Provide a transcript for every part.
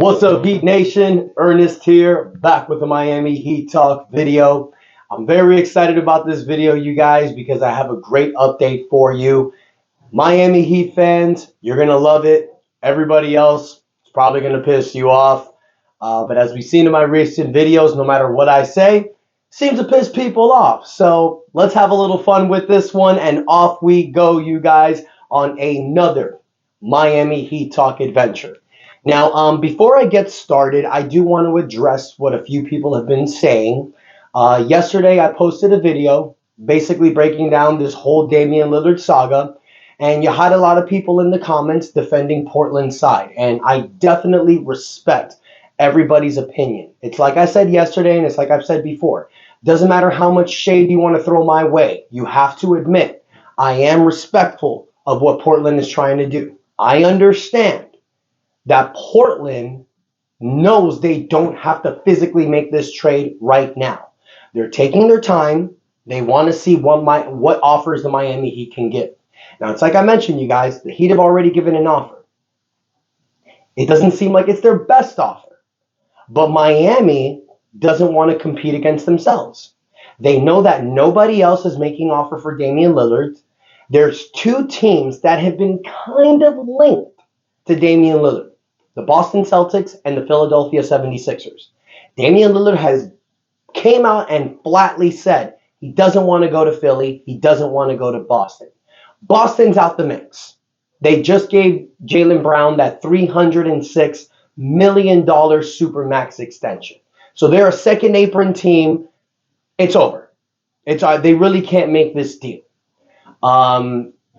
What's up, Heat Nation? Ernest here, back with the Miami Heat Talk video. I'm very excited about this video, you guys, because I have a great update for you. Miami Heat fans, you're going to love it. Everybody else is probably going to piss you off. But as we've seen in my recent videos, no matter what I say, seems to piss people off. So let's have a little fun with this one, and off we go, you guys, on another Miami Heat Talk adventure. Now, before I get started, I do want to address what a few people have been saying. Yesterday, I posted a video basically breaking down this whole Damian Lillard saga, and you had a lot of people in the comments defending Portland's side, and I definitely respect everybody's opinion. It's like I said yesterday, and it's like I've said before. Doesn't matter how much shade you want to throw my way. You have to admit, I am respectful of what Portland is trying to do. I understand that Portland knows they don't have to physically make this trade right now. They're taking their time. They want to see what offers the Miami Heat can give. Now, it's like I mentioned, you guys, the Heat have already given an offer. It doesn't seem like it's their best offer. But Miami doesn't want to compete against themselves. They know that nobody else is making offer for Damian Lillard. There's two teams that have been kind of linked to Damian Lillard. The Boston Celtics and the Philadelphia 76ers. Damian Lillard came out and flatly said he doesn't want to go to Philly. He doesn't want to go to Boston. Boston's out the mix. They just gave Jaylen Brown that $306 million Supermax extension. So they're a second apron team. It's over. They really can't make this deal.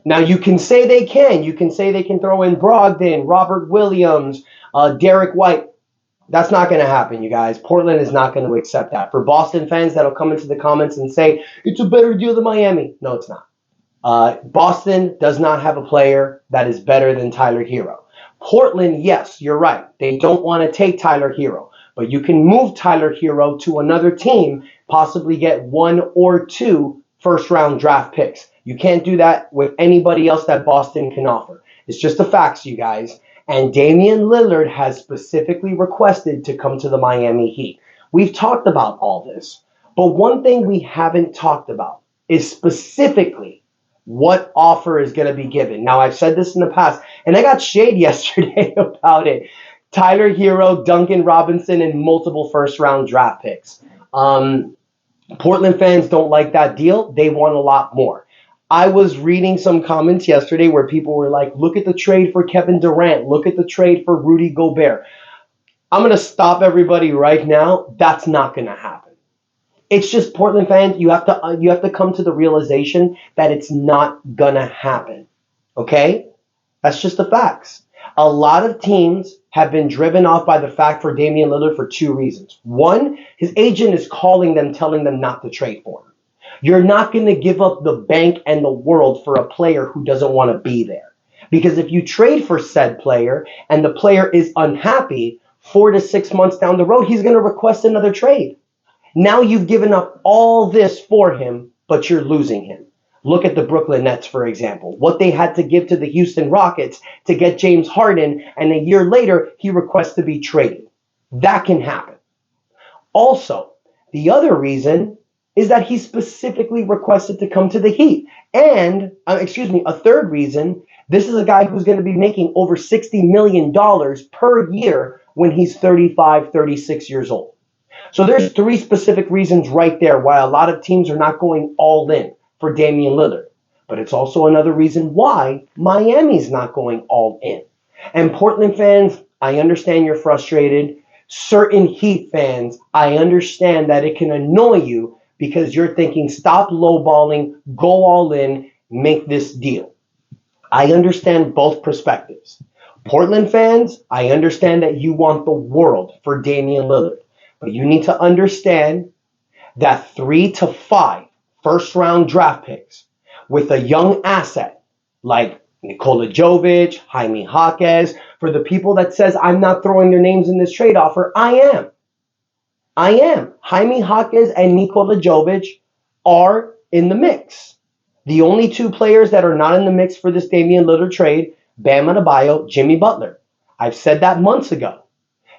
Now, you can say they can. You can say they can throw in Brogdon, Robert Williams, Derek White. That's not going to happen, you guys. Portland is not going to accept that. For Boston fans that'll come into the comments and say, it's a better deal than Miami. No, it's not. Boston does not have a player that is better than Tyler Herro. Portland, yes, you're right. They don't want to take Tyler Herro. But you can move Tyler Herro to another team, possibly get 1 or 2 first-round draft picks. You can't do that with anybody else that Boston can offer. It's just the facts, you guys. And Damian Lillard has specifically requested to come to the Miami Heat. We've talked about all this. But one thing we haven't talked about is specifically what offer is going to be given. Now, I've said this in the past, and I got shade yesterday about it. Tyler Herro, Duncan Robinson, and multiple first-round draft picks. Portland fans don't like that deal. They want a lot more. I was reading some comments yesterday where people were like, look at the trade for Kevin Durant. Look at the trade for Rudy Gobert. I'm going to stop everybody right now. That's not going to happen. It's just, Portland fans, you have to come to the realization that it's not going to happen. Okay? That's just the facts. A lot of teams have been driven off by the fact for Damian Lillard for 2 reasons. One, his agent is calling them, telling them not to trade for him. You're not going to give up the bank and the world for a player who doesn't want to be there. Because if you trade for said player and the player is unhappy, 4 to 6 months down the road, he's going to request another trade. Now you've given up all this for him, but you're losing him. Look at the Brooklyn Nets, for example. What they had to give to the Houston Rockets to get James Harden, and a year later, he requests to be traded. That can happen. Also, the other reason is that he specifically requested to come to the Heat. And, a third reason, this is a guy who's going to be making over $60 million per year when he's 35, 36 years old. So there's 3 specific reasons right there why a lot of teams are not going all in for Damian Lillard. But it's also another reason why Miami's not going all in. And Portland fans, I understand you're frustrated. Certain Heat fans, I understand that it can annoy you because you're thinking, stop lowballing, go all in, make this deal. I understand both perspectives. Portland fans, I understand that you want the world for Damian Lillard. But you need to understand that 3 to 5 first-round draft picks with a young asset like Nikola Jovic, Jaime Jaquez, for the people that says I'm not throwing their names in this trade offer, I am. Jaime Jaquez and Nikola Jovic are in the mix. The only 2 players that are not in the mix for this Damian Lillard trade, Bam Adebayo, Jimmy Butler. I've said that months ago.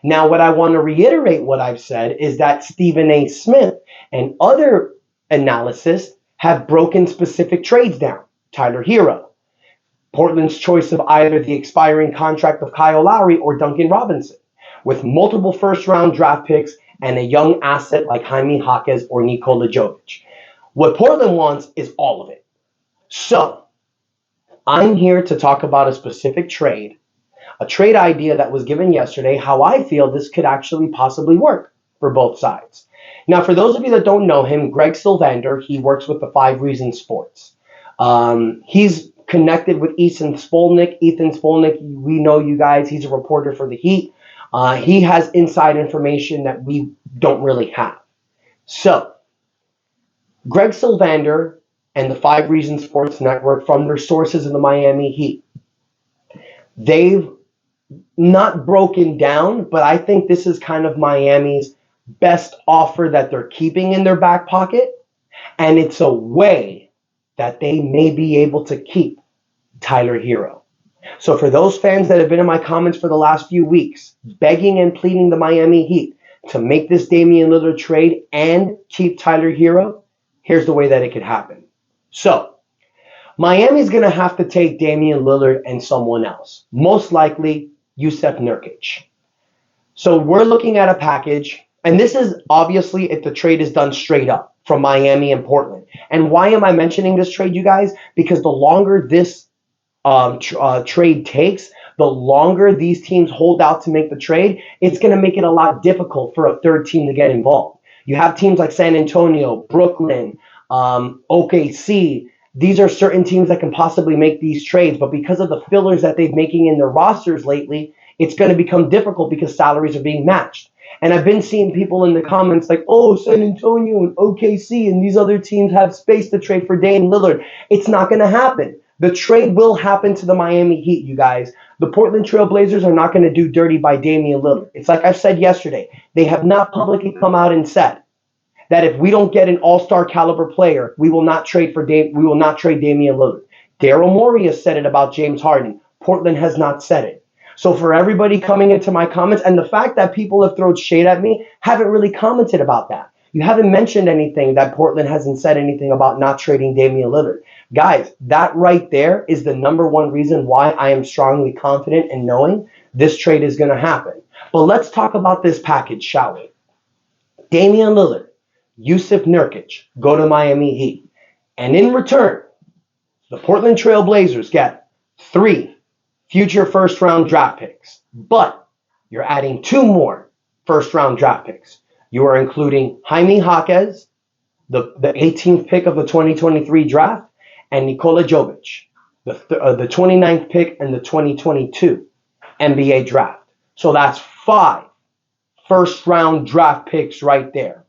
Now, what I want to reiterate what I've said is that Stephen A. Smith and other analysts have broken specific trades down. Tyler Herro, Portland's choice of either the expiring contract of Kyle Lowry or Duncan Robinson, with multiple first-round draft picks and a young asset like Jaime Jaquez or Nikola Jovic. What Portland wants is all of it. So, I'm here to talk about a specific trade, a trade idea that was given yesterday, how I feel this could actually possibly work for both sides. Now, for those of you that don't know him, Greg Sylvander, he works with the 5 Reasons Sports. He's connected with Ethan Spolnick. Ethan Spolnick, we know you guys, he's a reporter for the Heat. He has inside information that we don't really have. So, Greg Sylvander and the 5 Reasons Sports Network, from their sources in the Miami Heat, they've not broken down, but I think this is kind of Miami's best offer that they're keeping in their back pocket, and it's a way that they may be able to keep Tyler Herro. So for those fans that have been in my comments for the last few weeks, begging and pleading the Miami Heat to make this Damian Lillard trade and keep Tyler Herro, here's the way that it could happen. So, Miami's going to have to take Damian Lillard and someone else, most likely Jusuf Nurkic. So we're looking at a package, and this is obviously if the trade is done straight up from Miami and Portland. And why am I mentioning this trade, you guys? Because the longer this trade takes, the longer these teams hold out to make the trade, it's going to make it a lot difficult for a third team to get involved. You have teams like San Antonio, Brooklyn, OKC. These are certain teams that can possibly make these trades, but because of the fillers that they're making in their rosters lately, it's going to become difficult because salaries are being matched. And I've been seeing people in the comments like, oh, San Antonio and OKC and these other teams have space to trade for Damian Lillard. It's not going to happen. The trade will happen to the Miami Heat, you guys. The Portland Trail Blazers are not going to do dirty by Damian Lillard. It's like I said yesterday. They have not publicly come out and said that if we don't get an all-star caliber player, we will not trade Damian Lillard. Daryl Morey has said it about James Harden. Portland has not said it. So for everybody coming into my comments, and the fact that people have thrown shade at me, haven't really commented about that. You haven't mentioned anything that Portland hasn't said anything about not trading Damian Lillard. Guys, that right there is the number one reason why I am strongly confident in knowing this trade is going to happen. But let's talk about this package, shall we? Damian Lillard, Jusuf Nurkic go to Miami Heat. And in return, the Portland Trail Blazers get 3 future first-round draft picks. But you're adding 2 more first-round draft picks. You are including Jaime Jaquez, the 18th pick of the 2023 draft, and Nikola Jovic, the 29th pick in the 2022 NBA draft. So that's 5 first-round draft picks right there.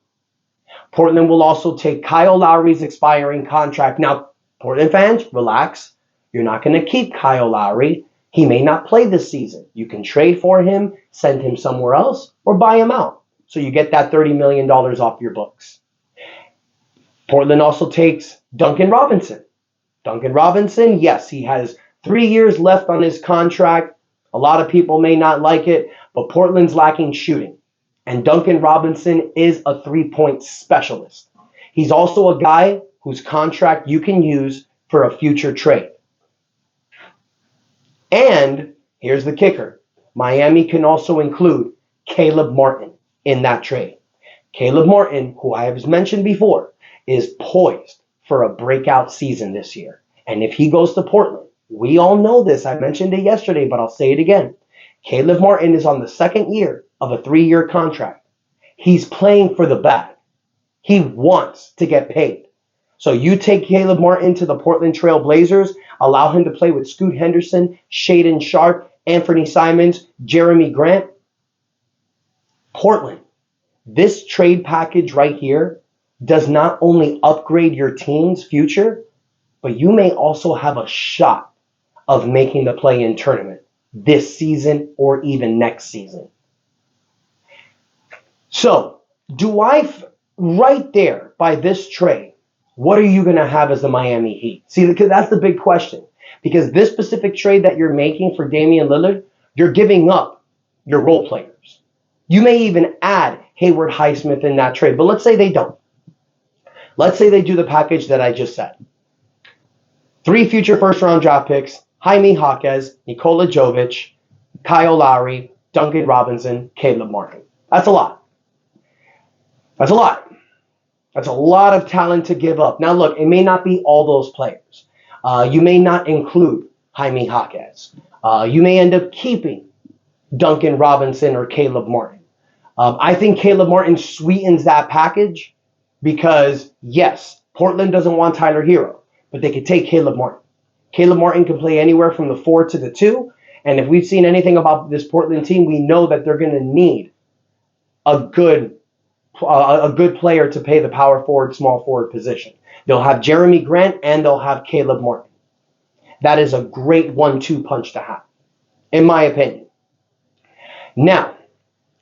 Portland will also take Kyle Lowry's expiring contract. Now, Portland fans, relax. You're not going to keep Kyle Lowry. He may not play this season. You can trade for him, send him somewhere else, or buy him out. So you get that $30 million off your books. Portland also takes Duncan Robinson. Duncan Robinson, yes, he has 3 years left on his contract. A lot of people may not like it, but Portland's lacking shooting. And Duncan Robinson is a 3-point specialist. He's also a guy whose contract you can use for a future trade. And here's the kicker. Miami can also include Caleb Martin in that trade. Caleb Martin, who I have mentioned before, is poised for a breakout season this year. And if he goes to Portland, we all know this. I mentioned it yesterday, but I'll say it again. Caleb Martin is on the 2nd year of a 3-year contract. He's playing for the bag. He wants to get paid. So you take Caleb Martin to the Portland Trail Blazers, allow him to play with Scoot Henderson, Shaedon Sharpe, Anthony Simons, Jeremy Grant. Portland, this trade package right here does not only upgrade your team's future, but you may also have a shot of making the play-in tournament this season or even next season. So, right there by this trade, what are you going to have as the Miami Heat? See, because that's the big question. Because this specific trade that you're making for Damian Lillard, you're giving up your role players. You may even add Hayward Highsmith in that trade, but let's say they don't. Let's say they do the package that I just said. 3 future first-round draft picks, Jaime Jaquez, Nikola Jovic, Kyle Lowry, Duncan Robinson, Caleb Martin. That's a lot. That's a lot. That's a lot of talent to give up. Now, look, it may not be all those players. You may not include Jaime Jaquez. You may end up keeping Duncan Robinson or Caleb Martin. I think Caleb Martin sweetens that package because, yes, Portland doesn't want Tyler Herro, but they could take Caleb Martin. Caleb Martin can play anywhere from the 4 to the 2, and if we've seen anything about this Portland team, we know that they're going to need a good player to play the power forward, small forward position. They'll have Jeremy Grant and they'll have Caleb Martin. That is a great 1-2 punch to have, in my opinion. Now,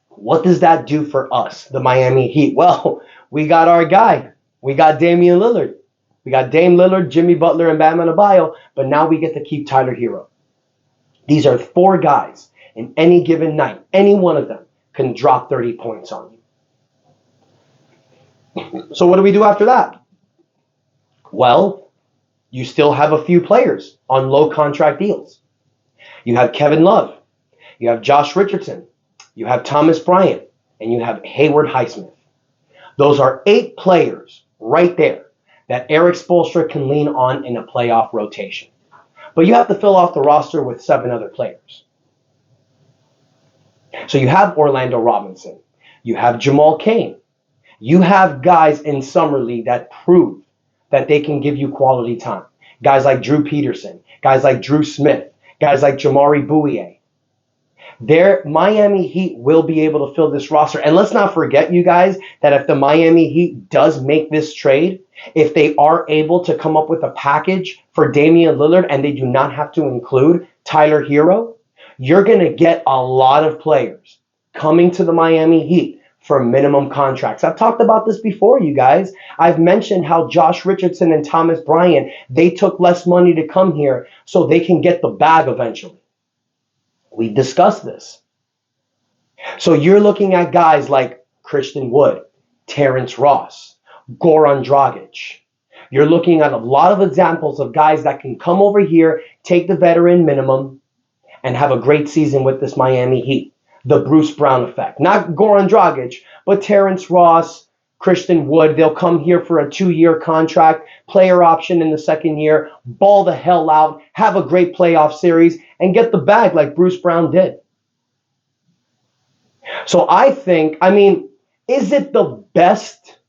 what does that do for us, the Miami Heat? Well, we got our guy. We got Damian Lillard. We got Dame Lillard, Jimmy Butler, and Bam Adebayo, but now we get to keep Tyler Herro. These are 4 guys in any given night. Any one of them can drop 30 points on you. So what do we do after that? Well, you still have a few players on low contract deals. You have Kevin Love. You have Josh Richardson. You have Thomas Bryant. And you have Hayward Highsmith. Those are 8 players right there that Eric Spoelstra can lean on in a playoff rotation. But you have to fill off the roster with 7 other players. So you have Orlando Robinson. You have Jamal Cain. You have guys in Summer League that prove that they can give you quality time. Guys like Drew Peterson. Guys like Drew Smith. Guys like Jamari Bouye. Their Miami Heat will be able to fill this roster. And let's not forget, you guys, that if the Miami Heat does make this trade, if they are able to come up with a package for Damian Lillard and they do not have to include Tyler Herro, you're going to get a lot of players coming to the Miami Heat for minimum contracts. I've talked about this before, you guys. I've mentioned how Josh Richardson and Thomas Bryant, they took less money to come here so they can get the bag eventually. We've discussed this. So you're looking at guys like Christian Wood, Terrence Ross, Goran Dragic. You're looking at a lot of examples of guys that can come over here, take the veteran minimum, and have a great season with this Miami Heat. The Bruce Brown effect. Not Goran Dragic, but Terrence Ross, Christian Wood. They'll come here for a 2-year contract, player option in the 2nd year, ball the hell out, have a great playoff series, and get the bag like Bruce Brown did. So I think, is it the best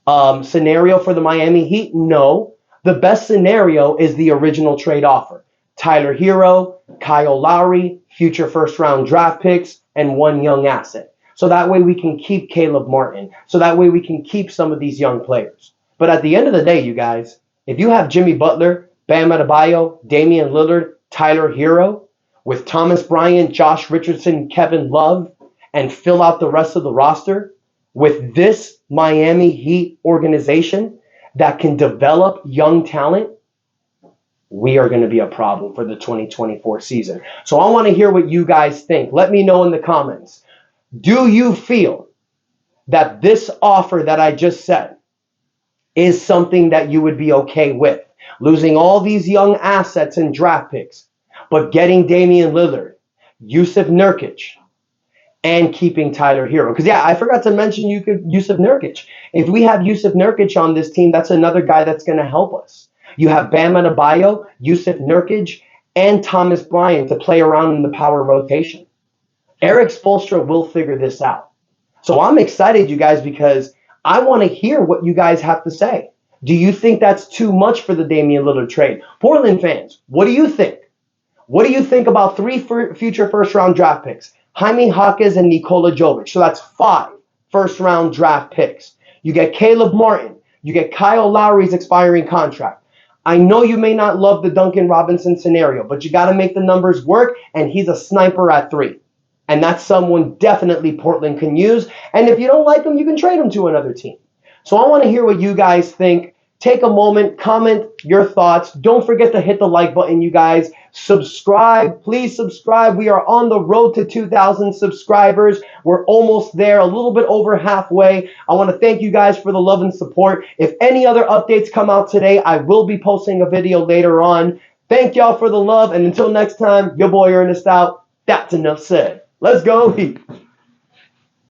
scenario for the Miami Heat? No. The best scenario is the original trade offer. Tyler Herro, Kyle Lowry, future first-round draft picks, and 1 young asset. So that way we can keep Caleb Martin. So that way we can keep some of these young players. But at the end of the day, you guys, if you have Jimmy Butler, Bam Adebayo, Damian Lillard, Tyler Herro, with Thomas Bryant, Josh Richardson, Kevin Love, and fill out the rest of the roster with this Miami Heat organization that can develop young talent, we are going to be a problem for the 2024 season. So I want to hear what you guys think. Let me know in the comments. Do you feel that this offer that I just said is something that you would be okay with? Losing all these young assets and draft picks, but getting Damian Lillard, Jusuf Nurkic, and keeping Tyler Herro. Because, I forgot to mention Jusuf Nurkic. If we have Jusuf Nurkic on this team, that's another guy that's going to help us. You have Bam Adebayo, Jusuf Nurkic, and Thomas Bryant to play around in the power rotation. Eric Spoelstra will figure this out. So I'm excited, you guys, because I want to hear what you guys have to say. Do you think that's too much for the Damian Lillard trade? Portland fans, what do you think? What do you think about 3 future first-round draft picks? Jaime Jaquez and Nikola Jovic. So that's 5 first-round draft picks. You get Caleb Martin. You get Kyle Lowry's expiring contract. I know you may not love the Duncan Robinson scenario, but you got to make the numbers work, and he's a sniper at 3. And that's someone definitely Portland can use. And if you don't like him, you can trade him to another team. So I want to hear what you guys think. Take a moment, comment your thoughts. Don't forget to hit the like button, you guys. Subscribe. Please subscribe. We are on the road to 2,000 subscribers. We're almost there, a little bit over halfway. I want to thank you guys for the love and support. If any other updates come out today, I will be posting a video later on. Thank y'all for the love, and until next time, your boy Ernest out. That's enough said. Let's go Heat.